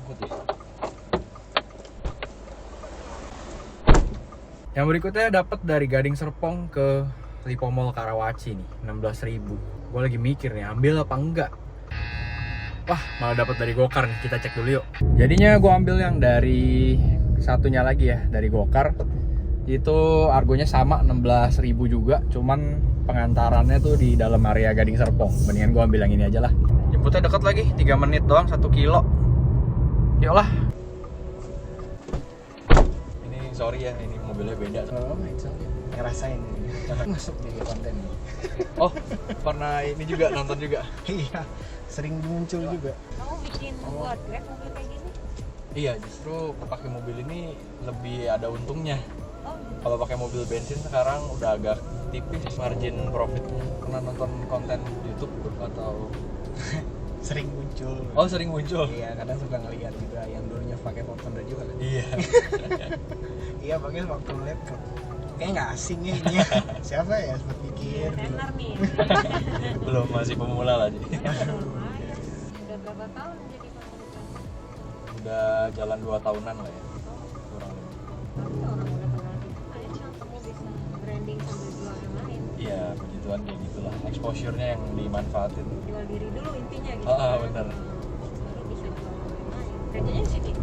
nyangkut ya. Yang berikutnya dapat dari Gading Serpong ke Lipo Mall Karawaci nih, 16.000. Gue lagi mikir nih, ambil apa enggak. Wah, malah dapat dari Gokar nih, kita cek dulu yuk. Jadinya gue ambil yang dari satunya lagi ya, dari Gokar. Itu argonya sama 16.000 juga, cuman pengantarannya tuh di dalam area Gading Serpong. Mendingan gue ambil yang ini aja lah. Jemputnya deket lagi, 3 menit doang, 1 kilo. Yuk lah. Ini sorry ya, ini mobilnya beda. Oh, ngerasain masuk di konten. Oh, pernah ini juga, nonton juga? Iya, sering muncul juga. Kamu bikin buat Grab mobil kayak gini? Iya, justru pakai mobil ini lebih ada untungnya. Oh, Kalau pakai mobil bensin sekarang udah agak tipis margin profitnya. Pernah nonton konten YouTube atau? Sering muncul. Oh, sering muncul. Iya, kadang suka ngeliat juga yang dulunya pakai Fortuner juga kan. Iya. Iya, pakai waktu ngeliat kayak nggak asing ya ini. Siapa ya sempat pikir dulu. tenar nih. Belum, masih pemula lah jadi. Lumayan. Udah berapa tahun jadi pengangkutan? Udah jalan 2 tahunan lah ya. Kurang lebih. Tapi orang udah kenal gitu, kayaknya kamu bisa branding sambil jual yang lain. Iya, begituan kayak gitulah. Exposure-nya yang dimanfaatin. Jual diri dulu intinya gitu. Benar. Baru bisa jual yang lain. Kerjanya di sini.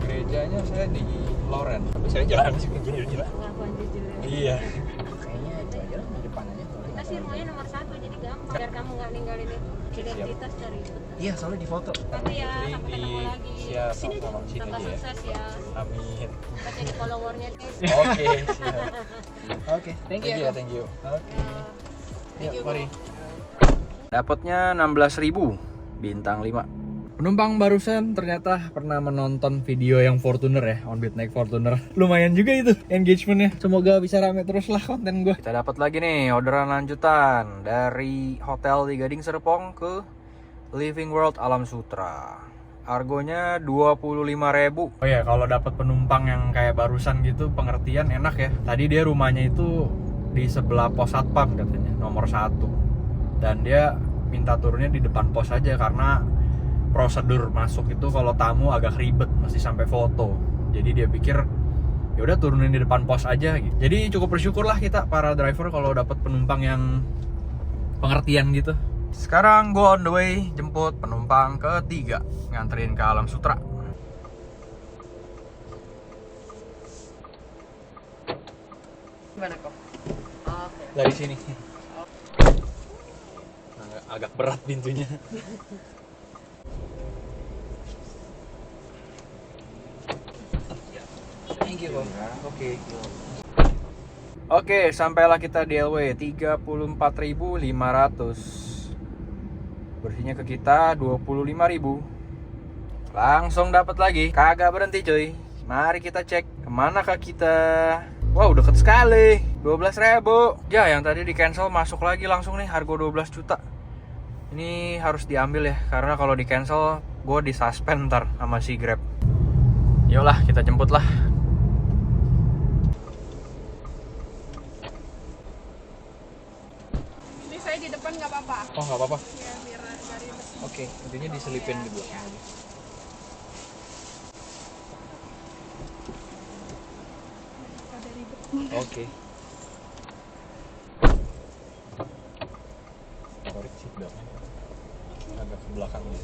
Gerejanya saya di Loren, tapi saya jarang sih ke gereja. Pengakuan jujur ya. Iya. Kayaknya itu aja lah di depan aja. Kita sih rumahnya nomor 1 jadi gampang. Biar kamu nggak ninggalin identitas dari itu. Iya, soalnya di foto. Tapi ya Jadi sampai ketemu lagi. siap, Sini deh. sama sini Tambah aja ya. sukses ya. Amin. Kita jadi followernya deh. Oke, siap. Oke, thank you. Thank you. Oke. Thank you, mari. Bang. Dapatnya 16.000, bintang 5. Penumpang barusan ternyata pernah menonton video yang Fortuner ya, Onbit naik Fortuner. Lumayan juga itu engagementnya. Semoga bisa rame terus lah konten gue. Kita dapat lagi nih orderan lanjutan dari hotel di Gading Serpong ke Living World Alam Sutra. Argonya 25.000. Oh ya, kalau dapat penumpang yang kayak barusan gitu pengertian enak ya. Tadi dia rumahnya itu di sebelah pos satpam katanya, nomor 1. Dan dia minta turunnya di depan pos aja karena prosedur masuk itu kalau tamu agak ribet, mesti sampai foto. Jadi dia pikir ya udah turunin di depan pos aja gitu. Jadi cukup bersyukur lah kita para driver kalau dapat penumpang yang pengertian gitu. Sekarang gue on the way jemput penumpang ketiga, nganterin ke Alam Sutra. Gimana kok? Oke. Dari sini. Agak berat pintunya. Thank you, Bang. Oke, sampailah kita di LW 34.500. Bersihnya ke kita 25.000. Langsung dapat lagi, kagak berhenti cuy. Mari kita cek kemanakah kita. Wow, deket sekali, 12.000. Ya, yang tadi di cancel masuk lagi langsung nih, harga 12 juta. Ini harus diambil ya, karena kalau di cancel gue disuspend ntar sama si Grab. Yolah, kita jemput lah. Ini saya di depan nggak apa-apa. Oh, nggak apa-apa. Ya, biar dari Oke, intinya diselipin di belakang aja. pada ribet. Oke. Korek sih belakang. Agak ke belakang nih.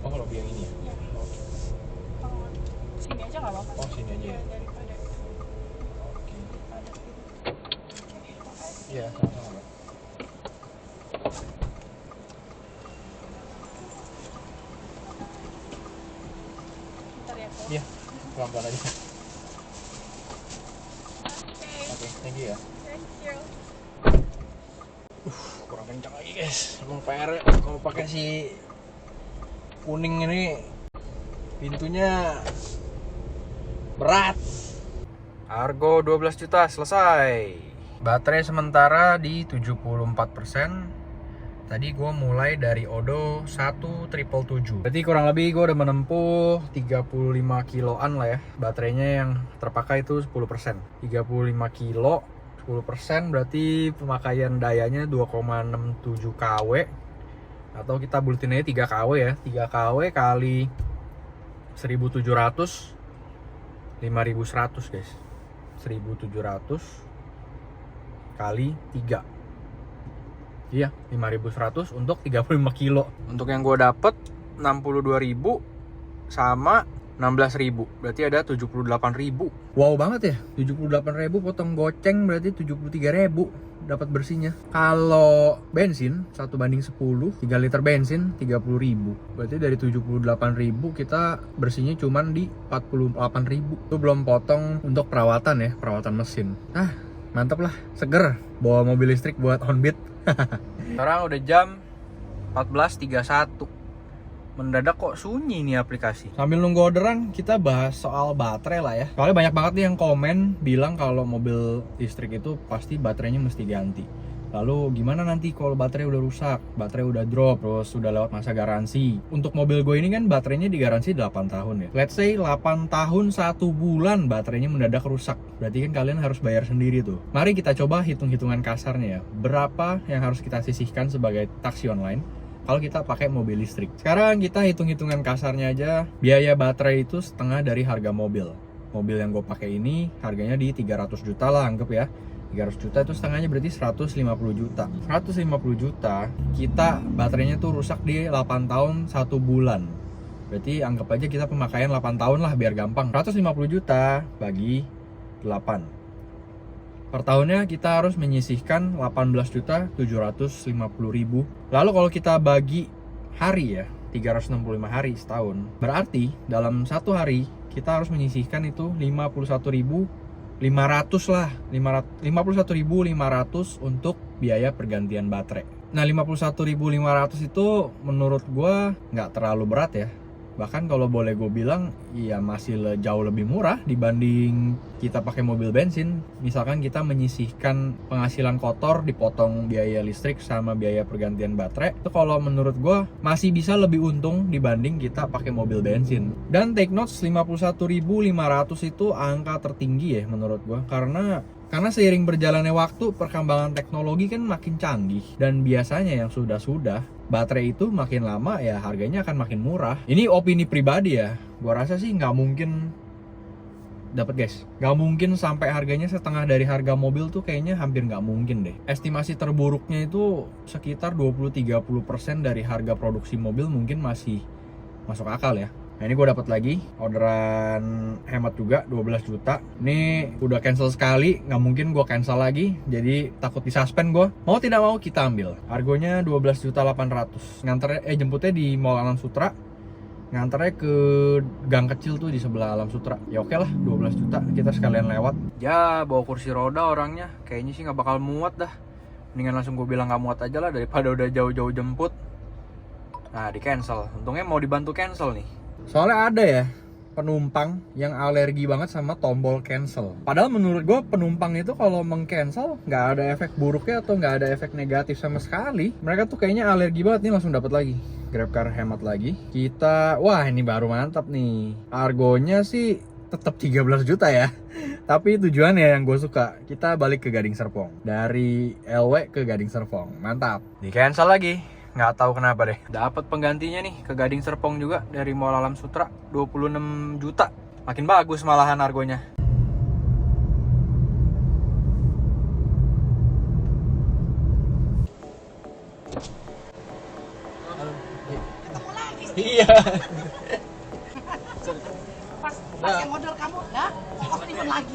Oh, lebih yang ini ya? Oh, sini aja nggak apa-apa. Oh, sini aja ya? Daripada Oke. ada gitu. Iya, sama-sama, Mbak. Bentar ya kok. Iya, pelan-pelan aja. Oke, Oke, thank you ya. thank you. Kurang kencang lagi guys. Emang PR kalau pakai si kuning ini pintunya berat. Argo 12 juta selesai. Baterai sementara di 74%. Tadi gue mulai dari Odo 1777. Berarti kurang lebih gue udah menempuh 35 kiloan lah ya. Baterainya yang terpakai itu 10%. 35 kilo, 10% berarti pemakaian dayanya 2,67 kW. Atau kita bulatin aja 3 kW ya. 3 kW kali 1700, 5100 guys. 1700 kali 3. Iya, 5100 untuk 35 kilo. Untuk yang gue dapet 62.000 sama 16.000. Berarti ada 78.000. Wow banget ya. 78.000 potong goceng berarti 73.000 dapat bersihnya. Kalau bensin 1 banding 10, 3 liter bensin 30.000. Berarti dari 78.000 kita bersihnya cuman di 48.000. Itu belum potong untuk perawatan ya, perawatan mesin. Mantap lah, seger bawa mobil listrik buat Onbit. Sekarang udah jam 14.31. Mendadak kok sunyi nih aplikasi. Sambil nunggu orderan, kita bahas soal baterai lah ya. Soalnya banyak banget nih yang komen bilang kalau mobil listrik itu pasti baterainya mesti ganti. Lalu gimana nanti kalau baterai udah rusak, baterai udah drop, terus udah lewat masa garansi. Untuk mobil gue ini kan baterainya digaransi 8 tahun ya. Let's say 8 tahun 1 bulan baterainya mendadak rusak. Berarti kan kalian harus bayar sendiri tuh. Mari kita coba hitung-hitungan kasarnya ya. Berapa yang harus kita sisihkan sebagai taksi online kalau kita pakai mobil listrik. Sekarang kita hitung-hitungan kasarnya aja. Biaya baterai itu setengah dari harga mobil. Mobil yang gue pakai ini harganya di 300 juta lah anggap ya. 300 juta itu setengahnya berarti 150 juta. 150 juta kita baterainya tuh rusak di 8 tahun 1 bulan. Berarti anggap aja kita pemakaian 8 tahun lah biar gampang. 150 juta bagi 8. Per tahunnya kita harus menyisihkan 18.750.000. Lalu kalau kita bagi hari ya, 365 hari setahun. Berarti dalam 1 hari kita harus menyisihkan itu 51.500 lah, 51.500 untuk biaya pergantian baterai. Nah 51.500 itu menurut gua nggak terlalu berat ya. Bahkan kalau boleh gue bilang ya masih jauh lebih murah dibanding kita pakai mobil bensin. Misalkan kita menyisihkan penghasilan kotor dipotong biaya listrik sama biaya pergantian baterai, itu kalau menurut gue masih bisa lebih untung dibanding kita pakai mobil bensin. Dan take notes 51.500 itu angka tertinggi ya menurut gue, karena seiring berjalannya waktu perkembangan teknologi kan makin canggih, dan biasanya yang sudah baterai itu makin lama ya harganya akan makin murah. Ini opini pribadi ya, gua rasa sih nggak mungkin dapat guys, nggak mungkin sampai harganya setengah dari harga mobil tuh, kayaknya hampir nggak mungkin deh. Estimasi terburuknya itu sekitar 20-30% dari harga produksi mobil mungkin masih masuk akal ya. Nah ini gue dapat lagi orderan hemat juga 12 juta. Ini udah cancel sekali, nggak mungkin gue cancel lagi. Jadi takut disuspend gue. Mau tidak mau kita ambil. Harganya 12.800. Jemputnya di Mall Alam Sutra. Nganternya ke gang kecil tuh di sebelah Alam Sutra. Ya oke lah, 12 juta kita sekalian lewat. Ya bawa kursi roda orangnya, kayaknya sih nggak bakal muat dah. Mendingan langsung gue bilang nggak muat aja lah daripada udah jauh-jauh jemput. Nah di cancel. Untungnya mau dibantu cancel nih. Soalnya ada ya penumpang yang alergi banget sama tombol cancel. Padahal menurut gue penumpang itu kalau meng-cancel nggak ada efek buruknya atau nggak ada efek negatif sama sekali. Mereka tuh kayaknya alergi banget nih, langsung dapat lagi. GrabCar hemat lagi. Wah ini baru mantap nih. Argonya sih tetap 13 juta ya. Tapi tujuannya yang gue suka. Kita balik ke Gading Serpong. Dari LW ke Gading Serpong. Mantap. Di cancel lagi. Nggak tahu kenapa deh. Dapat penggantinya nih ke Gading Serpong juga dari Mall Alam Sutra, 26 juta. Makin bagus malahan argonya. Ketemu lagi. Iya. Pas yang modal kamu, nah, kok timun lagi.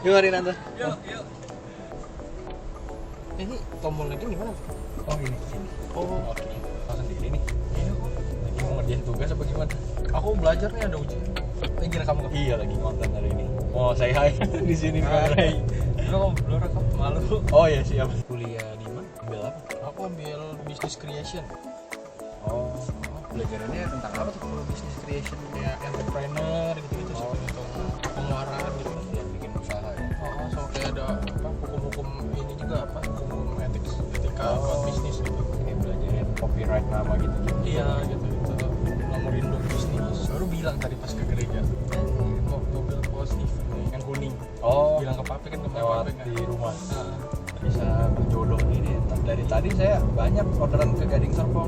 Gimana Nanda? Yuk. Ini tombolnya gimana? Oh ini. Oh, Oke. Langsung di sini. Lagi mau ngerjain tugas apa gimana? aku belajar nih ada ujian. Gila kamu? Iya lagi konten hari ini. Oh say hi di sini Hai. Lu rekam malu. Oh ya siap. Kuliah di mana? Ambil apa? Aku ambil business creation. Oh. Belajarannya tentang apa tuh kalau business creation? Ya entrepreneur gitu-gitu sih, untuk pengeluaran gitu. Ya bikin usaha ya. Oh, so kayak ada apa hukum-hukum ini juga apa? Hukum bilang ke papi kan lewat di rumah. Bisa berjodoh gini. Dari tadi saya banyak orderan ke Gading Serpong.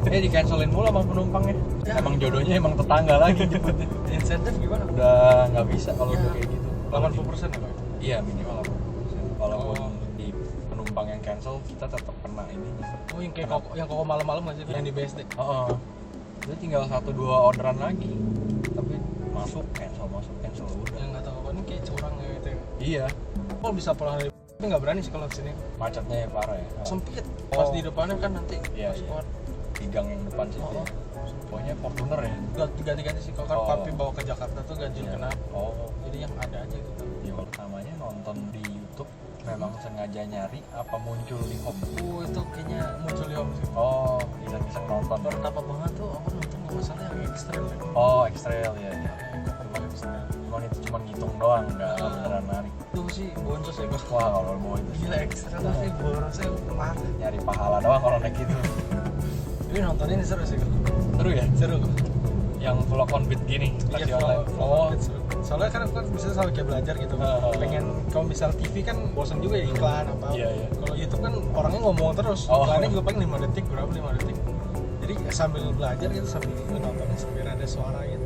Di cancelin mulu sama penumpangnya. Emang jodohnya emang tetangga lagi jemputnya. Insentif gimana? Udah nggak bisa kalau udah kayak gitu. 80% ya? Iya minimal 80%. Walaupun di penumpang yang cancel kita tetap kena ininya. Oh yang kayak koko malam-malam nggak sih? Yang di BSD? Itu tinggal 1-2 orderan lagi. Tapi masuk cancel udah. Yang nggak tahu apa ini kayak curang ya gitu ya. Iya. Oh bisa pulang dari tapi nggak berani sih kalau kesini. Macetnya ya parah ya. Sempit. Pas di depannya kan nanti. Iya. Di gang yang depan sih. Pokoknya Fortuner ya. Ganti-ganti sih. Kalau kan papi bawa ke Jakarta tuh ganjil kenapa? Jadi yang ada aja gitu. Ya namanya nonton di YouTube memang sengaja nyari apa muncul di home. Itu kayaknya muncul di home sih. Iseng-iseng nonton. Pertama banget tuh aku nonton nggak masalah yang ekstrem ya. Ekstrel ya. Cuman itu cuma ngitung doang, nggak beneran narik. Itu sih boncos ya gua. Wah kalau bawa itu Gila ekstrem tapi borosnya parah. nyari pahala doang kalau naik gitu. Ini nonton ini seru sih. Seru ya? Seru. Yang vlog on beat gini, pasti online. Soalnya kan aku kan bisa selalu kayak belajar gitu. Pengen kalau misal TV kan bosan juga ya iklan apa. Iya. Kalau YouTube kan orangnya ngomong terus. Iklannya juga paling 5 detik, berapa 5 detik. Jadi sambil belajar gitu sambil nontonnya sambil ada suara gitu.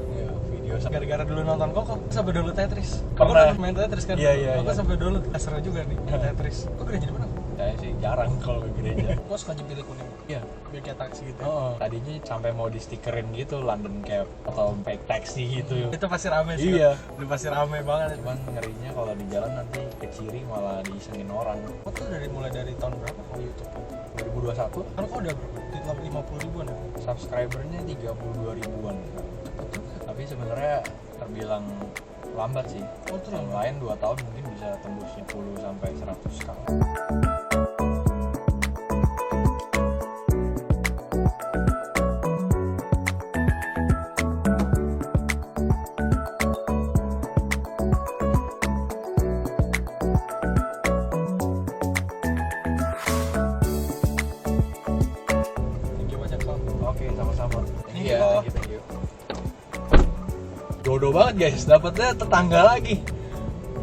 Video Gara-gara dulu nonton Koko sampai download Tetris. Aku Pernah. udah main Tetris kan. Iya. Aku sampai download. Seru juga nih Tetris. Kok gereja di mana? Saya sih jarang kalau ke gereja. Kok suka pilih kuning? Iya. Biar kayak taksi gitu. Tadinya sampai mau di stikerin gitu London Cab atau fake taxi gitu. Itu pasti rame sih. Iya. Itu pasti rame banget. Cuman ngerinya kalau di jalan nanti ke kiri malah diisengin orang. Kok tuh mulai dari tahun berapa kalau YouTube? 2021 Kan kok udah berapa? Di 50 ribuan ya? subscribernya 32 ribuan. Tapi sebenarnya terbilang lambat sih. Yang lain 2 tahun mungkin bisa tembus 10 sampai 100 kali. Thank you banyak Bang. Oke, sama-sama. Thank you. Thank you. Jodoh banget guys, dapetnya tetangga lagi.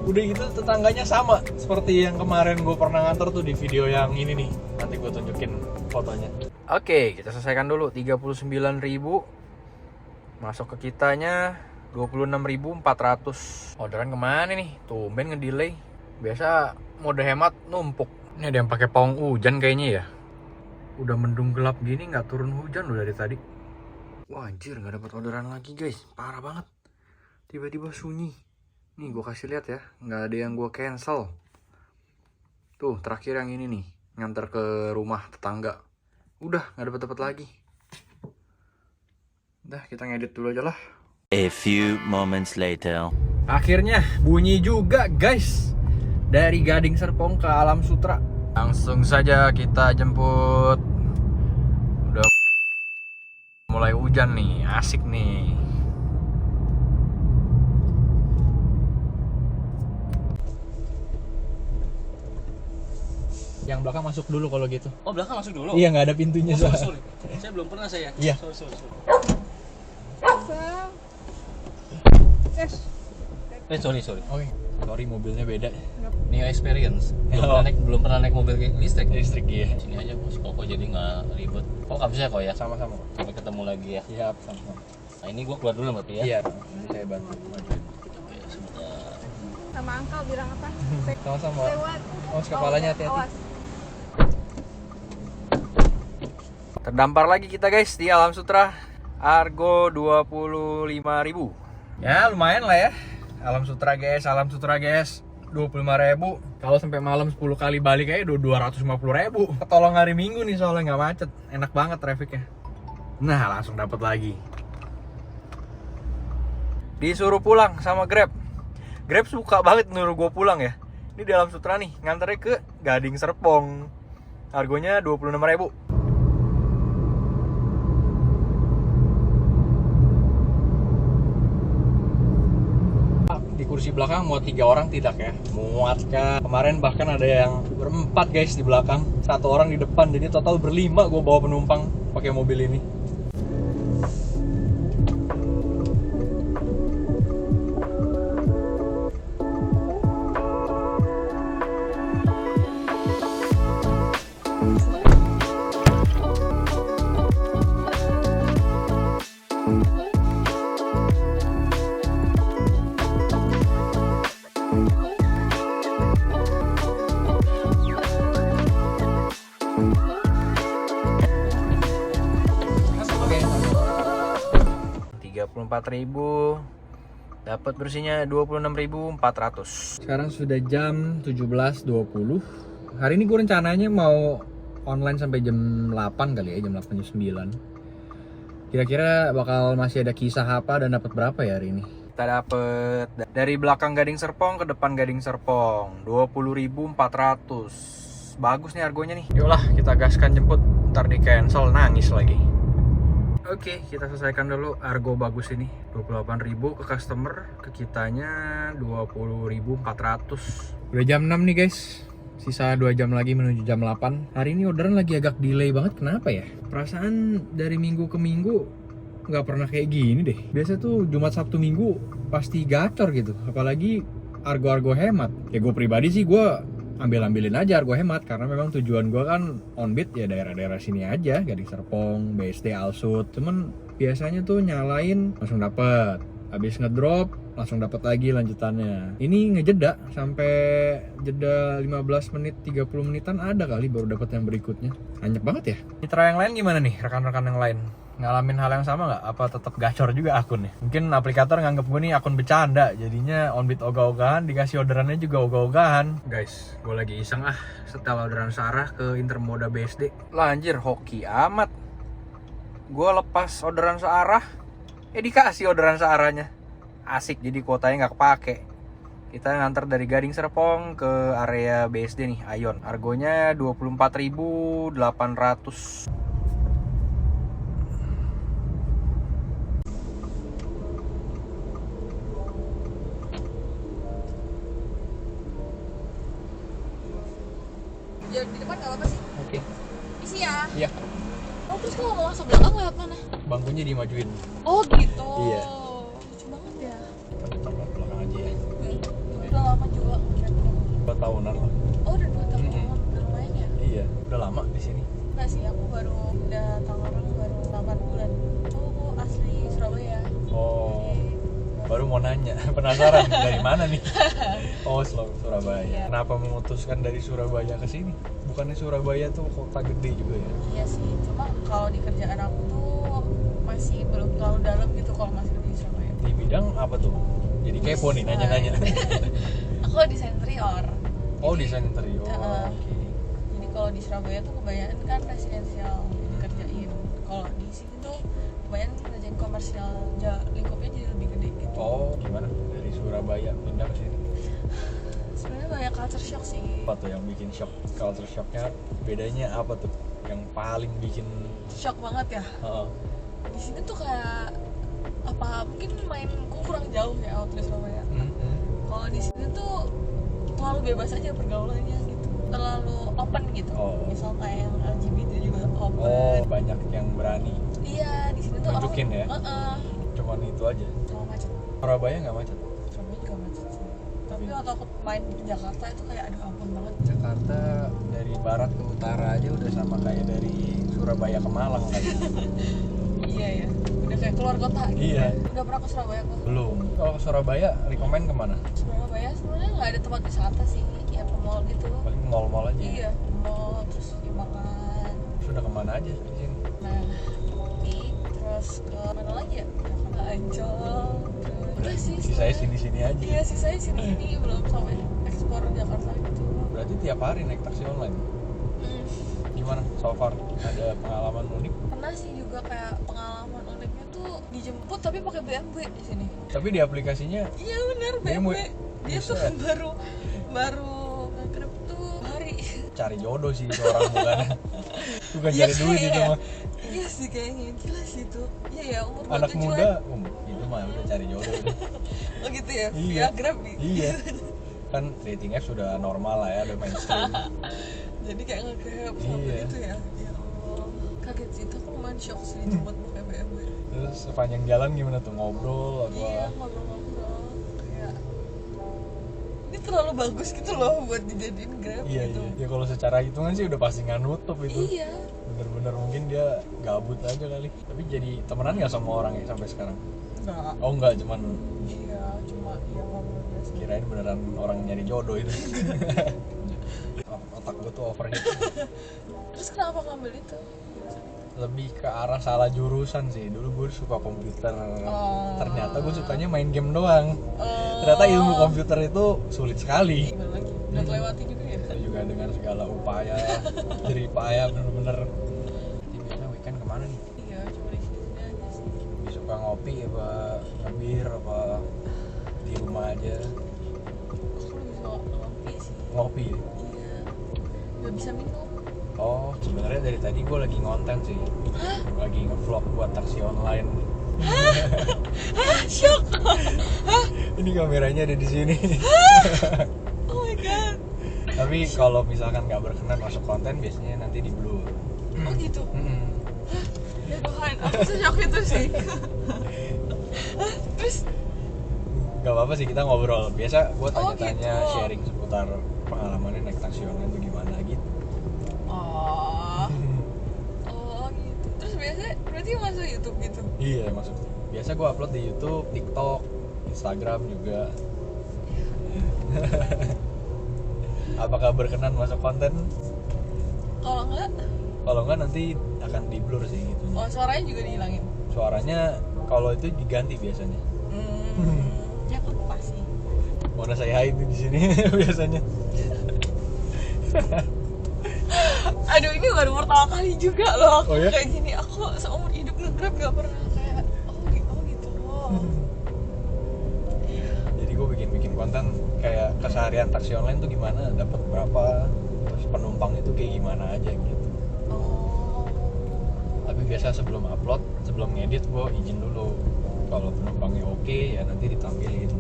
Udah gitu tetangganya sama seperti yang kemarin gue pernah nganter tuh di video yang ini nih. Nanti gue tunjukin fotonya. Oke, kita selesaikan dulu. 39.000 masuk ke kitanya 26.400. Orderan kemana nih? Tumben ngedelay. Biasa mode hemat numpuk. Ini ada yang pakai pawang hujan kayaknya ya. Udah mendung gelap gini nggak turun hujan loh dari tadi. Wah anjir, nggak dapat orderan lagi guys, parah banget. Tiba-tiba sunyi. Nih gue kasih lihat ya, nggak ada yang gue cancel. Tuh terakhir yang ini nih, nganter ke rumah tetangga. Udah nggak dapat lagi. Udah kita ngedit dulu aja lah. A few moments later. Akhirnya bunyi juga guys. Dari Gading Serpong ke Alam Sutra. Langsung saja kita jemput. Udah mulai hujan nih, asik nih. Yang belakang masuk dulu kalau gitu. Oh belakang masuk dulu? Iya, nggak ada pintunya. Sorry. Saya belum pernah saya. Iya. Sorry. Sorry. Oke. Sorry, mobilnya beda. New experience. Belum pernah naik mobil listrik. Listrik ya. Sini aja bos. Kok jadi nggak ribet. Kok nggak bisa kok ya? Sama-sama. Sampai ketemu lagi ya. Siap, sama-sama. Nah ini gua keluar dulu berarti ya. Iya, saya bantu. Oke, sebentar. Sama Angkal bilang apa? Sama-sama. Lewat. Awas kepalanya, hati-hati. Awas. Terdampar lagi kita guys di Alam Sutra. Argo 25.000. Ya lumayan lah ya. Alam Sutra guys, 25.000. Kalau sampai malam 10 kali balik aja 250.000. Ketolong hari Minggu nih soalnya nggak macet. Enak banget trafficnya. Nah langsung dapat lagi. Disuruh pulang sama Grab. Grab suka banget nyuruh gue pulang ya. Ini di Alam Sutra nih, nganternya ke Gading Serpong. Harganya 26.000. Di kursi belakang muat 3 orang tidak ya? Muat kan. Kemarin bahkan ada yang berempat guys di belakang, 1 orang di depan. Jadi total berlima gue bawa penumpang pakai mobil ini. 24.000. Dapat bersihnya 26.400. Sekarang sudah jam 17.20. Hari ini gue rencananya mau online sampai jam 8 kali ya, jam 8 jam 9. Kira-kira bakal masih ada kisah apa dan dapat berapa ya hari ini? Kita dapet dari belakang Gading Serpong ke depan Gading Serpong 20.400. Bagus nih harganya nih. Yolah, kita gaskan jemput. Ntar di cancel nangis lagi. Oke, kita selesaikan dulu argo bagus ini. 28.000 ke customer, ke kitanya 20.400. Udah jam 6 nih guys. Sisa 2 jam lagi menuju jam 8. Hari ini orderan lagi agak delay banget. Kenapa ya? Perasaan dari minggu ke minggu nggak pernah kayak gini deh. Biasa tuh Jumat, Sabtu, Minggu pasti gacor gitu. Apalagi argo-argo hemat. Ya gue pribadi sih gue ambilin aja argo hemat, karena memang tujuan gue kan on-beat ya daerah-daerah sini aja, Gading Serpong, BSD, Alsut. Cuman biasanya tuh nyalain langsung dapet, habis ngedrop langsung dapet lagi lanjutannya. Ini ngejeda sampai jeda 15 menit 30 menitan ada kali baru dapet yang berikutnya. Anyep banget ya. Mitra yang lain gimana nih, rekan-rekan yang lain? Ngalamin hal yang sama nggak? Apa tetap gacor juga akunnya? Mungkin aplikator nganggep gue nih akun bercanda, jadinya on-beat ogah-ogahan, dikasih orderannya juga ogah-ogahan. Guys, gue lagi iseng setel orderan Sarah ke Intermoda BSD. Lah anjir, hoki amat. Gue lepas orderan Sarah, dikasih orderan Sarahnya. Asik, jadi kuotanya nggak kepake. Kita nganter dari Gading Serpong ke area BSD nih, Ayon. Argonya 24.800. Di depan nggak apa-apa sih. Oke. Isi ya. Iya. Oh, terus kalau mau masuk belakang lewat mana? Bangkunya dimajuin. Oh gitu. Iya. Lucu banget ya. Kita belakang aja ya. Udah lama juga kira-kira. 2 tahunan lah. Oh udah 2 tahun. Udah lumayan ya. Iya, udah lama di sini. Enggak sih, aku baru udah Tangerang baru 8 bulan. Aku asli Surabaya. Oh. Jadi, Baru mau nanya, penasaran dari mana nih? Oh, Surabaya. Iya. Kenapa memutuskan dari Surabaya ke sini? Bukannya Surabaya tuh kota gede juga ya? iya sih, cuma kalau di kerjaan aku tuh masih belum terlalu dalam gitu kalau masih di Surabaya. Di bidang apa tuh? Jadi kepo nih nanya-nanya. Aku desain interior. Oh, desain interior. Oke. Jadi kalau di Surabaya tuh kebanyakan kan residensial dikerjain. Kalau di sini tuh kebanyakan kerjain komersial, lingkupnya jadi lebih gede gitu. Oh, gimana? Dari Surabaya pindah ke sini? Sebenarnya banyak culture shock sih. Apa tuh yang bikin shock? Culture shocknya bedanya apa tuh? Yang paling bikin Shock banget ya. Di sini tuh kayak apa mungkin mainku kurang jauh ya waktu di Surabaya. Kalau di sini tuh terlalu bebas aja pergaulannya gitu, terlalu open gitu. Misal kayak yang LGBT juga open. Oh, banyak yang berani. Iya, di sini tuh nunjukin ya. Cuman itu aja. Terlalu macet. Surabaya nggak macet? Surabaya juga macet sih. Tapi waktu aku main di Jakarta itu kayak aduh ampun banget. Jakarta dari barat ke utara aja udah sama kayak dari Surabaya ke Malang kali. Iya ya, udah kayak keluar kota gitu. Iya. Udah pernah ke Surabaya kok. Belum. Kalau ke Surabaya, rekomen kemana? Surabaya sebenarnya nggak ada tempat wisata sih, ya ke mall gitu. Paling mall-mall aja. Iya, mall terus makan. Sudah kemana aja di sini? Nah, terus ke mana lagi ya? Ke Ancol. Udah sih. Sisanya sini-sini aja. Iya, sisanya sini belum sampai ekspor Jakarta gitu. Berarti tiap hari naik taksi online? Gimana so far? Ada pengalaman unik? Pernah sih juga kayak pengalaman uniknya tuh dijemput tapi pakai BMW di sini. Tapi di aplikasinya? Iya benar BMW. Dia tuh baru nge-grab tuh hari. Cari jodoh sih seorang bukan Iya, cari duit itu mah. Iya sih kayaknya gila sih itu. Iya ya umur Anak 27-an. muda, itu mah udah cari jodoh. Oh gitu ya? Iya. Ya Grab nih. Iya. Kan dating apps sudah normal lah ya, udah mainstream. Jadi kayak nge-grab sama Iya. gitu ya. Ya Allah. Kaget sih itu, aku kemarin shock sih dijemput pakai BMW. Terus sepanjang jalan gimana tuh, ngobrol atau Iya, ngobrol-ngobrol. Kayak ini terlalu bagus gitu loh buat dijadiin Grab Iya, gitu. iya. Ya kalau secara hitungan sih udah pasti nggak nutup itu. Iya. Bener-bener mungkin dia gabut aja kali. Tapi jadi temenan nggak sama orang ya sampai sekarang? Enggak. Oh enggak, cuman Iya, cuma ya ngobrol biasa. kirain beneran orang nyari jodoh itu. Otak gue tuh overheat. Terus kenapa ngambil itu? lebih ke arah salah jurusan sih. Dulu gue suka komputer, ternyata gue sukanya main game doang. Ternyata ilmu komputer itu sulit sekali. Gimana lagi? Udah kelewati juga ya? Itu juga dengan segala upaya, jerih payah bener-bener. Nanti biasa weekend kemana nih? Iya, cuma di sini aja sih. Lebih suka ngopi apa ngebir apa di rumah aja? Aku lebih suka ngopi sih. Ngopi. Iya. Gak bisa minum. Oh, sebenarnya dari tadi gue lagi ngonten sih. Lagi ngevlog buat taksi online. Shock. Ini kameranya ada di sini. Oh my god. Tapi kalau misalkan nggak berkenan masuk konten, biasanya nanti di blur. Oh gitu. Ya Tuhan, aku sejak itu sih. Terus Gak apa-apa sih, kita ngobrol. Biasa gue tanya-tanya, gitu. sharing seputar pengalamannya naik taksi online tuh gimana gitu. Oh gitu. Terus biasanya berarti masuk YouTube gitu? Iya, maksud. Biasa gue upload di YouTube, TikTok, Instagram juga. Apakah berkenan masuk konten? Kalau enggak, Kalau enggak nanti akan di blur sih gitu. oh suaranya juga dihilangin. Suaranya kalau itu diganti biasanya. Ya aku lupa sih. Mana saya itu di sini biasanya. Aduh, ini baru pertama kali juga loh aku Oh ya? kayak gini. Aku seumur hidup nge-grab gak pernah kayak oh gitu. Jadi gue bikin konten kayak keseharian taksi online tuh gimana, dapat berapa, terus penumpang itu kayak gimana aja gitu. Oh. Tapi biasa sebelum upload, sebelum ngedit gue izin dulu. Kalau penumpangnya oke ya nanti ditampilin.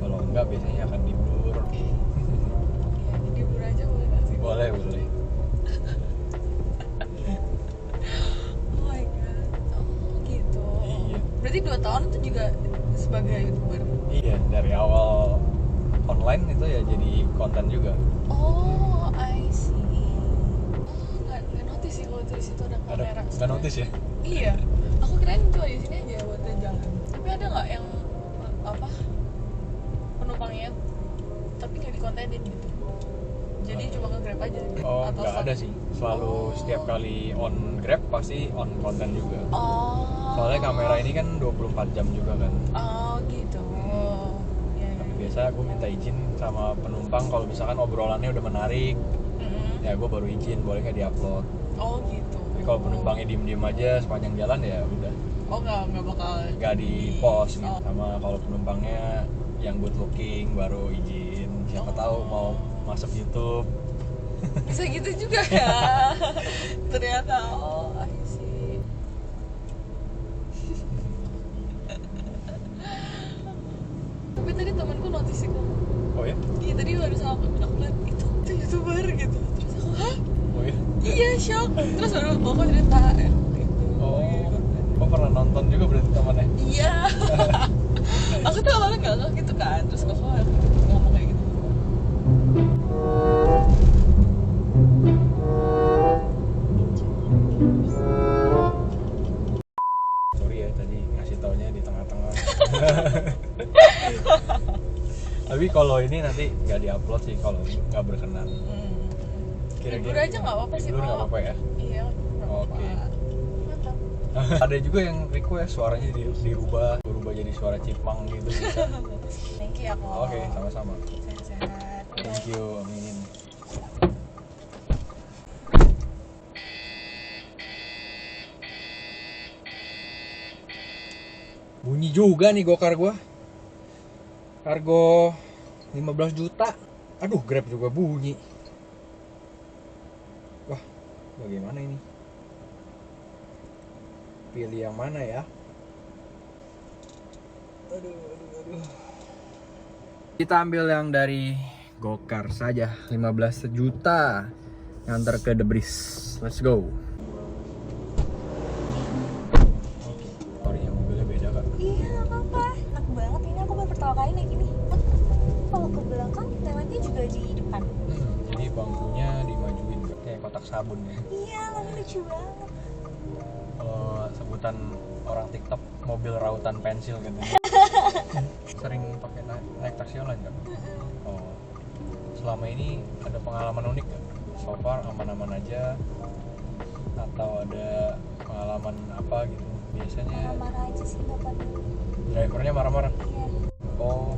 Kalau enggak biasanya akan di blur. Ya, dihibur aja boleh gak sih? Boleh. Oh my god. Oh gitu. Iya. Berarti 2 tahun itu juga sebagai YouTuber? Iya, dari awal online itu ya jadi konten juga. Oh, I see. Nggak notice sih kalau di situ ada kamera. Nggak notice ya? Iya. Aku kirain cuma di sini aja buat jalan. Tapi ada nggak yang apa penumpangnya tapi nggak dikontenin gitu? Jadi cuma nge-grab aja. Oh, atau nggak ada sih. Selalu setiap kali on Grab pasti on konten juga. Oh. Soalnya kamera ini kan 24 jam juga kan. Oh gitu. Ya, Tapi biasa gue minta izin sama penumpang kalau misalkan obrolannya udah menarik, ya gue baru izin boleh nggak diupload. Oh gitu. Tapi kalau penumpangnya diem aja sepanjang jalan ya udah Oh nggak bakal. nggak di post gitu. Oh. Sama kalau penumpangnya yang good looking baru izin. Siapa tahu mau masuk YouTube. Bisa gitu juga ya. Ternyata I see. Tapi tadi temanku notice itu. Oh ya? Iya tadi baru sama aku lihat itu YouTuber gitu. Terus aku hah? Oh ya? Iya shock. Terus baru aku cerita gitu. Oh pernah nonton juga berarti temannya? Iya. Aku tuh awalnya nggak gitu kan. Terus aku ngomong kayak gitu. Sorry ya tadi ngasih taunya di tengah-tengah. Tapi kalau ini nanti nggak diupload sih kalau nggak berkenan. Libur aja nggak apa-apa sih. Libur nggak apa-apa ya? Iya. nggak apa-apa. Oke. Mantap. Ada juga yang request suaranya berubah jadi suara cipang gitu bisa. Thank you ya kok. Oke, sama-sama. Sehat-sehat. Thank you, aminin. Bunyi juga nih gokar gua. Kargo 15 juta. Aduh, Grab juga bunyi. Wah, bagaimana ini? Pilih yang mana ya? Aduh. Kita ambil yang dari Gokar saja, 15 juta. Nganter ke The Breeze. Let's go. Oke, sorry ya mobilnya beda kak. Iya, nggak apa-apa. Enak banget ini. Aku baru pertama kali naik ini. Kalau ke belakang, lewatnya juga di depan. Jadi bangkunya dimajuin kayak kotak sabun ya. Iya, tapi lucu banget. Kalau sebutan orang TikTok mobil rautan pensil gitu. Sering pakai naik taksi online kan? Oh, selama ini ada pengalaman unik kan? So far aman-aman aja. atau ada pengalaman apa gitu? Biasanya marah-marah aja sih bapaknya. drivernya marah-marah. Iya. Oh,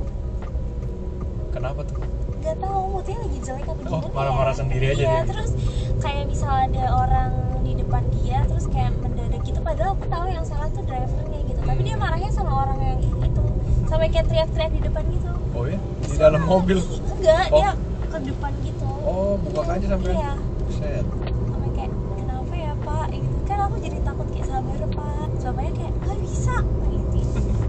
kenapa tuh? Gak tahu moodnya lagi jelek apa gimana. Oh, marah-marah ya. sendiri aja Iya, dia. terus kayak misal ada orang di depan dia terus kayak mendadak gitu, padahal aku tahu yang salah tuh drivernya gitu. Tapi dia marahnya sama orang yang itu, sampai kayak teriak-teriak di depan gitu. Oh ya? Di dalam mobil? Enggak, Oh. dia ke depan gitu. Oh, buka aja sampai. Iya. Set. Sampai kayak kenapa ya Pak? Gitu kan aku jadi takut kayak sabar Pak. Bapaknya kayak nggak bisa gitu.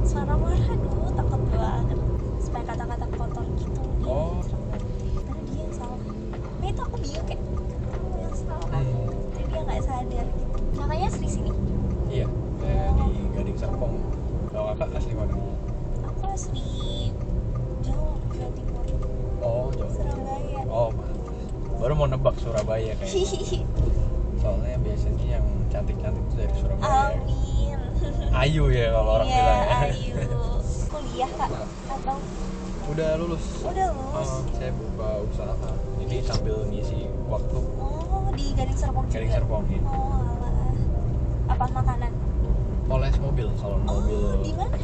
Suara marah dulu takut banget. Supaya kata-kata kotor gitu. Oh. Karena dia yang salah. Nah itu aku bingung kayak kamu yang salah. Tapi dia nggak sadar gitu. Makanya asli sini. Iya, kayak di Gading Serpong. Kalau kakak asli mana? Aku asli jauh Jawa Timur. Oh, jauh. Surabaya. Oh, mantap. Baru mau nebak Surabaya kayaknya. Soalnya biasanya yang cantik-cantik itu dari Surabaya. Amin. Ayu ya kalau orang bilang ya. Ayu. Kuliah kak atau Udah lulus. udah lulus? Saya buka usaha. Ini sambil ngisi waktu. Oh, di Gading Serpong juga? Gading Serpong, iya. Oh, alah. Apa makanan? Oles mobil, salon mobil. Oh, di mana?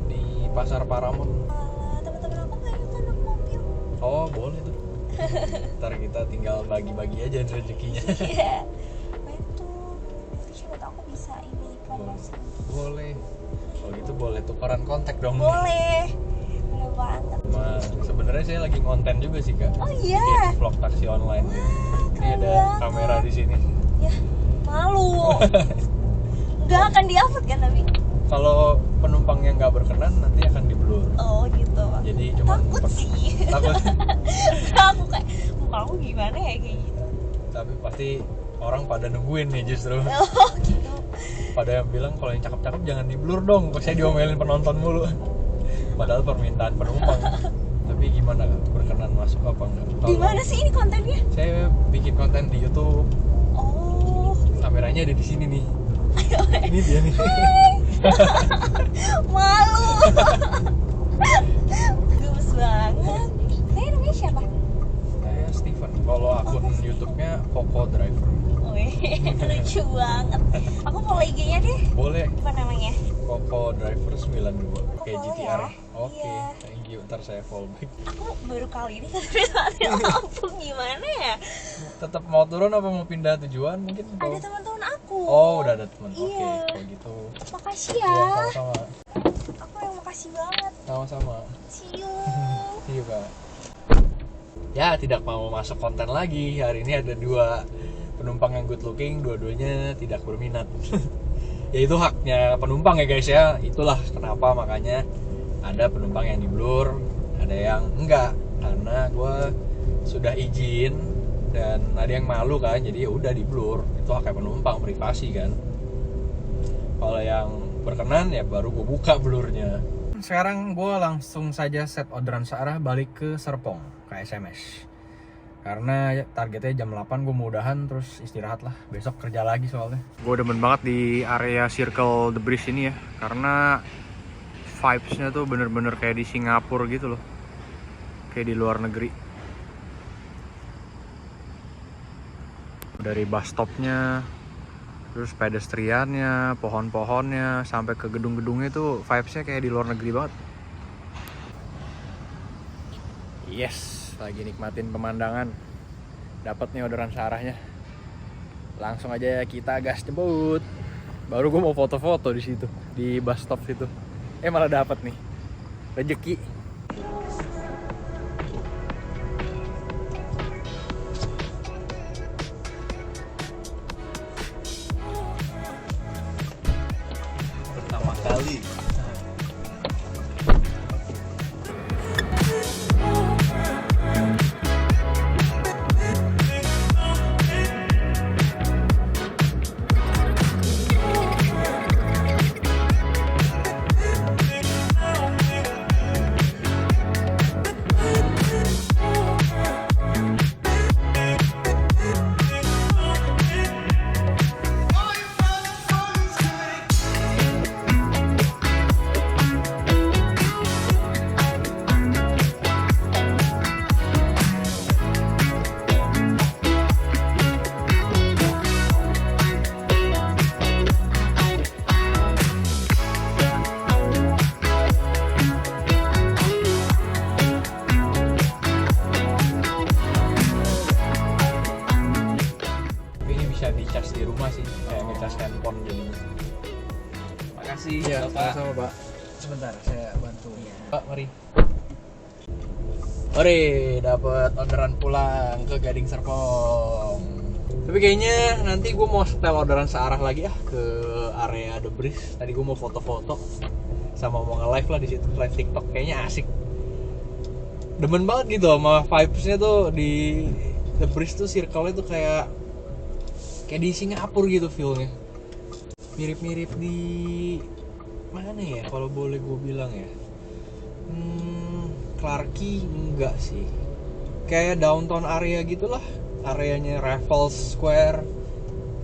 Di Pasar Paramount. Alah, teman-teman aku banyak kan anak mobil. Oh, boleh tuh. Ntar kita tinggal bagi-bagi aja rezekinya. Iya. Itu. Siapa tahu aku bisa ini promosi. Boleh. Kalau gitu boleh tukeran kontak dong. Boleh. Boleh banget. Nah, sebenarnya saya lagi konten juga sih kak. Oh iya. Bikin vlog taksi online. Ini keren ada banget. kamera di sini. Ya, malu. Nggak akan di-upload kan tapi? Kalau penumpang yang nggak berkenan nanti akan di-blur. Oh gitu. Jadi cuma Takut sih. takut. Aku kayak muka aku gimana ya kayak gitu. Tapi pasti orang pada nungguin nih justru. Oh gitu. Pada yang bilang kalau yang cakep-cakep jangan di-blur dong. Kok saya diomelin penonton mulu. Padahal permintaan penumpang. Tapi gimana kak? Berkenan masuk apa enggak? Di mana sih ini kontennya? Saya bikin konten di YouTube. Oh. Kameranya ada di sini nih. Ini dia nih. Malu. Gemes banget. Saya namanya siapa? Saya Steven. Kalau akun YouTube-nya Koko Driver. Wih, lucu banget. Aku follow IG-nya deh. Boleh. Apa namanya? Koko Driver 92. Kayak follow GTR. ya. Oke, Iya. thank you. Ntar saya follow back. Aku baru kali ini mati lampu gimana ya? Tetap mau turun apa mau pindah tujuan mungkin? Ada teman-teman aku. Oh, udah ada teman. Oke, Iya. kalau gitu. Makasih Ya, ya. sama-sama. Aku yang makasih banget. Sama-sama. See you. Iya kak. Ya tidak mau masuk konten lagi. Hari ini ada dua penumpang yang good looking, dua-duanya tidak berminat. Ya itu haknya penumpang ya guys ya. Itulah kenapa makanya ada penumpang yang di blur, ada yang enggak. Karena gue sudah izin dan ada yang malu kan, jadi ya udah di blur. Itu haknya penumpang, privasi kan. Kalau yang berkenan ya baru gue buka blurnya. Sekarang gue langsung saja set orderan searah balik ke Serpong, ke SMS. Karena targetnya jam 8 gue mau udahan terus istirahat lah. Besok kerja lagi soalnya. Gue demen banget di area Circle the Bridge ini ya. Karena vibes-nya tuh bener-bener kayak di Singapura gitu loh. Kayak di luar negeri. Dari bus stopnya, terus pedestriannya, pohon-pohonnya, sampai ke gedung-gedungnya tuh vibes-nya kayak di luar negeri banget. Yes, lagi nikmatin pemandangan. Dapat nih orderan searahnya. Langsung aja kita gas jemput. Baru gue mau foto-foto di situ, di bus stop situ. Malah dapat nih. Rezeki. Pertama kali. Pak. Sama Pak. Sebentar, saya bantu. Pak, mari. Mari, dapat orderan pulang ke Gading Serpong. Tapi kayaknya nanti gue mau setel orderan searah lagi ke area The Breeze. Tadi gue mau foto-foto sama mau nge-live lah di situ, live TikTok. Kayaknya asik. Demen banget gitu sama vibes-nya tuh di The Breeze tuh, circle-nya tuh kayak di Singapura gitu feel-nya. Mirip-mirip di mana ya kalau boleh gue bilang ya. Clarky enggak sih. Kayak downtown area gitulah. Areanya Raffles Square.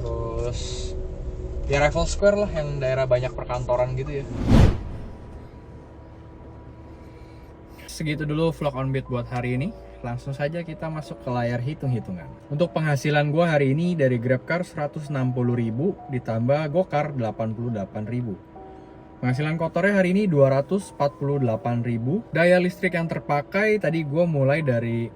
Terus ya Raffles Square lah yang daerah banyak perkantoran gitu ya. Segitu dulu vlog on beat buat hari ini. Langsung saja kita masuk ke layar hitung-hitungan. Untuk penghasilan gue hari ini dari GrabCar 160.000 ditambah GoCar 88.000. Penghasilan kotornya hari ini 248.000. Daya listrik yang terpakai tadi gue mulai dari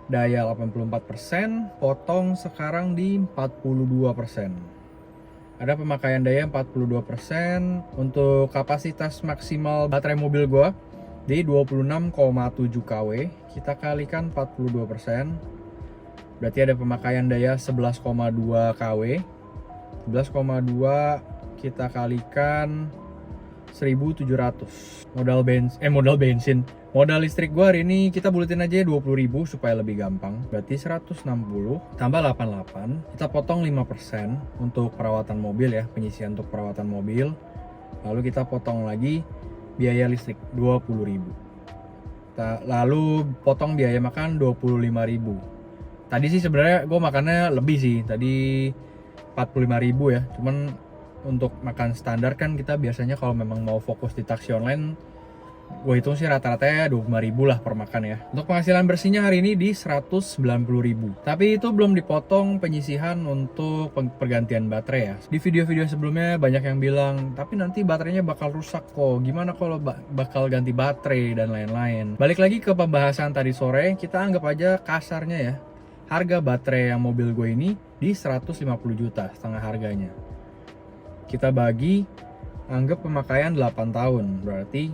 daya 84%, potong sekarang di 42%. Ada pemakaian daya 42%. Untuk kapasitas maksimal baterai mobil gue di 26,7 kW, kita kalikan 42%, berarti ada pemakaian daya 11,2 kW. 11,2 kita kalikan 1.700. Modal listrik gua hari ini kita buletin aja 20.000 supaya lebih gampang. Berarti 160 tambah 88, kita potong 5% untuk perawatan mobil ya, penyisian untuk perawatan mobil. Lalu kita potong lagi biaya listrik 20.000. Lalu potong biaya makan 25.000. Tadi sih sebenarnya gue makannya lebih sih. Tadi 45.000 ya. Cuman untuk makan standar kan kita biasanya kalau memang mau fokus di taksi online, gue hitung sih rata-ratanya 25.000 lah per makan ya. Untuk penghasilan bersihnya hari ini di 190.000. Tapi itu belum dipotong penyisihan untuk pergantian baterai ya. Di video-video sebelumnya banyak yang bilang, tapi nanti baterainya bakal rusak kok. Gimana kalau bakal ganti baterai dan lain-lain. Balik lagi ke pembahasan tadi sore, kita anggap aja kasarnya ya. Harga baterai yang mobil gue ini di 150 juta, setengah harganya. Kita bagi, anggap pemakaian 8 tahun. Berarti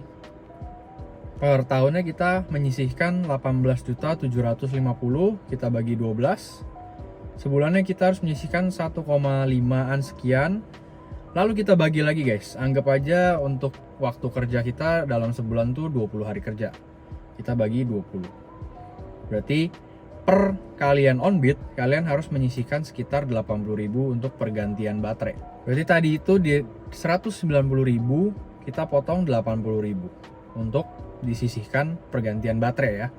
per tahunnya kita menyisihkan 18.750, kita bagi 12. Sebulannya kita harus menyisihkan 1,5an sekian. Lalu kita bagi lagi guys. Anggap aja untuk waktu kerja kita dalam sebulan tuh 20 hari kerja. Kita bagi 20. Berarti per kalian on beat, kalian harus menyisihkan sekitar 80.000 untuk pergantian baterai. Berarti tadi itu di 190.000 kita potong 80.000 untuk disisihkan pergantian baterai ya.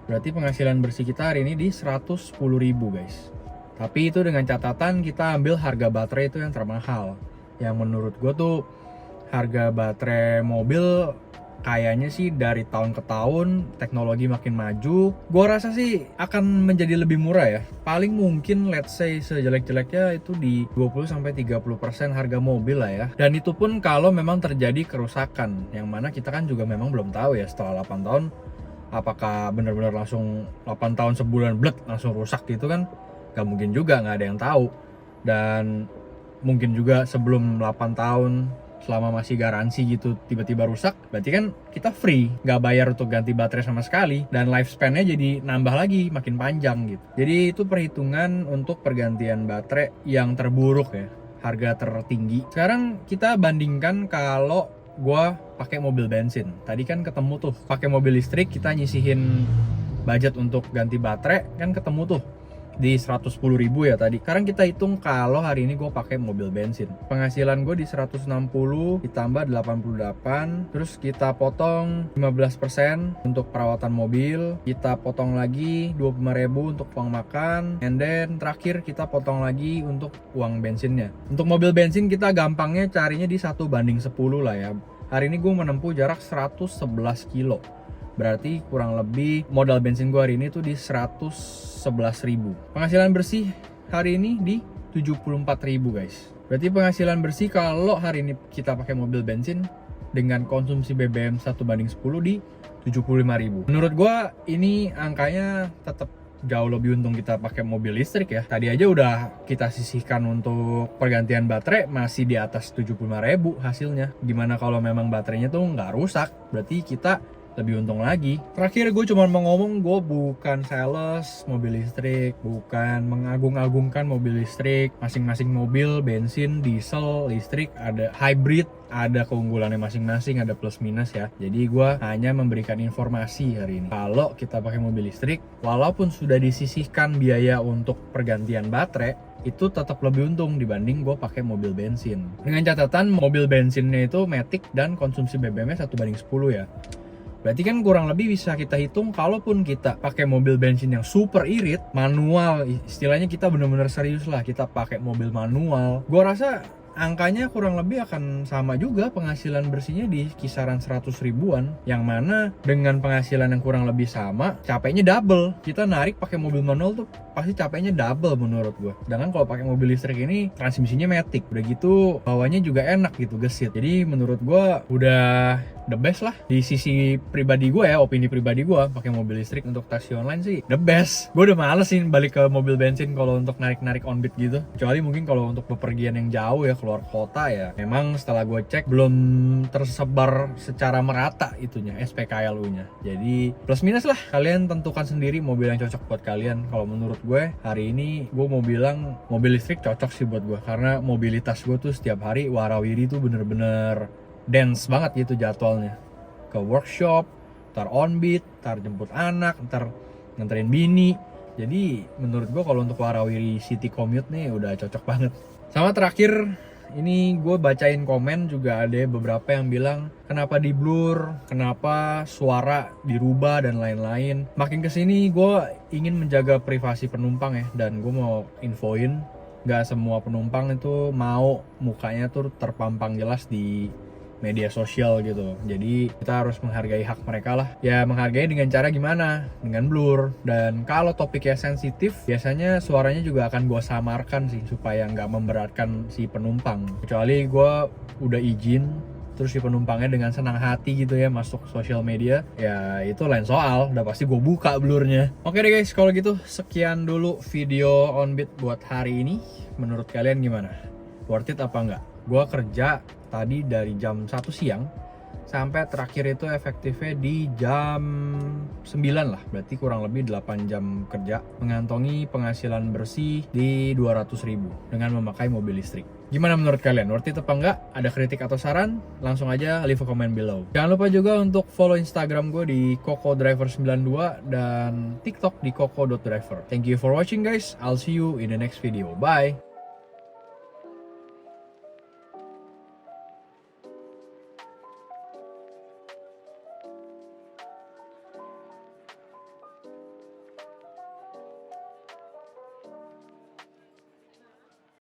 Berarti penghasilan bersih kita hari ini di 110.000 guys. Tapi itu dengan catatan kita ambil harga baterai itu yang termahal. Yang menurut gue tuh harga baterai mobil kayaknya sih dari tahun ke tahun teknologi makin maju, gue rasa sih akan menjadi lebih murah ya. Paling mungkin let's say sejelek-jeleknya itu di 20-30% harga mobil lah ya. Dan itu pun kalau memang terjadi kerusakan, yang mana kita kan juga memang belum tahu ya setelah 8 tahun apakah benar-benar langsung 8 tahun sebulan blek langsung rusak gitu kan. Gak mungkin juga, gak ada yang tahu. Dan mungkin juga sebelum 8 tahun selama masih garansi gitu tiba-tiba rusak, berarti kan kita free, nggak bayar untuk ganti baterai sama sekali, dan lifespan-nya jadi nambah lagi, makin panjang gitu. Jadi itu perhitungan untuk pergantian baterai yang terburuk ya, harga tertinggi. Sekarang kita bandingkan kalau gua pakai mobil bensin. Tadi kan ketemu tuh, pakai mobil listrik kita nyisihin budget untuk ganti baterai kan ketemu tuh di 110.000 ya tadi. Sekarang kita hitung kalau hari ini gue pakai mobil bensin. Penghasilan gue di 160 ditambah 88, terus kita potong 15% untuk perawatan mobil, kita potong lagi 25.000 untuk uang makan, and then terakhir kita potong lagi untuk uang bensinnya. Untuk mobil bensin kita gampangnya carinya di 1:10 lah ya. Hari ini gue menempuh jarak 111 kilo. Berarti kurang lebih modal bensin gue hari ini tuh di 111.000. Penghasilan bersih hari ini di 74.000 guys. Berarti penghasilan bersih kalau hari ini kita pakai mobil bensin dengan konsumsi BBM 1:10 di 75.000. Menurut gue ini angkanya tetap jauh lebih untung kita pakai mobil listrik ya. Tadi aja udah kita sisihkan untuk pergantian baterai masih di atas 75.000 hasilnya. Gimana kalau memang baterainya tuh nggak rusak, berarti kita lebih untung lagi. Terakhir gue cuma mau ngomong, gue bukan sales mobil listrik, bukan mengagung-agungkan mobil listrik. Masing-masing mobil, bensin, diesel, listrik, ada hybrid, ada keunggulannya masing-masing, ada plus minus ya. Jadi gue hanya memberikan informasi hari ini. Kalau kita pakai mobil listrik, walaupun sudah disisihkan biaya untuk pergantian baterai, itu tetap lebih untung dibanding gue pakai mobil bensin. Dengan catatan mobil bensinnya itu matic dan konsumsi BBM-nya 1:10 ya. Berarti kan kurang lebih bisa kita hitung kalaupun kita pakai mobil bensin yang super irit, manual, istilahnya kita bener-bener serius lah, kita pakai mobil manual. Gue rasa angkanya kurang lebih akan sama juga, penghasilan bersihnya di kisaran 100 ribuan. Yang mana dengan penghasilan yang kurang lebih sama, capeknya double. Kita narik pakai mobil manual tuh pasti capeknya double menurut gue. Sedangkan kalau pakai mobil listrik ini transmisinya matic, udah gitu bawanya juga enak gitu, gesit. Jadi menurut gue udah the best lah. Di sisi pribadi gue ya, opini pribadi gue, pakai mobil listrik untuk taksi online sih the best. Gue udah males sih balik ke mobil bensin kalau untuk narik-narik on-beat gitu. Kecuali mungkin kalau untuk bepergian yang jauh ya, keluar kota ya, memang setelah gue cek belum tersebar secara merata itunya SPKLU-nya. Jadi plus minus lah, kalian tentukan sendiri mobil yang cocok buat kalian. Kalau menurut gue hari ini gue mau bilang mobil listrik cocok sih buat gue, karena mobilitas gue tuh setiap hari warawiri tuh bener-bener dance banget gitu jadwalnya. Ke workshop, ntar on beat, ntar jemput anak, ntar nganterin bini. Jadi menurut gue kalau untuk warawiri city commute nih udah cocok banget. Sama terakhir, ini gue bacain komen juga ada beberapa yang bilang kenapa di blur, kenapa suara dirubah dan lain-lain. Makin kesini gue ingin menjaga privasi penumpang ya, dan gue mau infoin gak semua penumpang itu mau mukanya tuh terpampang jelas di media sosial gitu. Jadi kita harus menghargai hak mereka lah. Ya menghargai dengan cara gimana? Dengan blur. Dan kalau topiknya sensitif, biasanya suaranya juga akan gue samarkan sih supaya nggak memberatkan si penumpang. Kecuali gue udah izin, terus si penumpangnya dengan senang hati gitu ya masuk sosial media, ya itu lain soal. Udah pasti gue buka blurnya. Oke deh guys, kalau gitu sekian dulu video on beat buat hari ini. Menurut kalian gimana? Worth it apa enggak? Gue kerja tadi dari jam 1 siang sampai terakhir itu efektifnya di jam 9 lah, berarti kurang lebih 8 jam kerja, mengantongi penghasilan bersih di 200.000 dengan memakai mobil listrik. Gimana menurut kalian? Worth it apa enggak? Ada kritik atau saran? Langsung aja leave a comment below. Jangan lupa juga untuk follow Instagram gue di KokoDriver92 dan TikTok di koko.driver. Thank you for watching guys. I'll see you in the next video. Bye!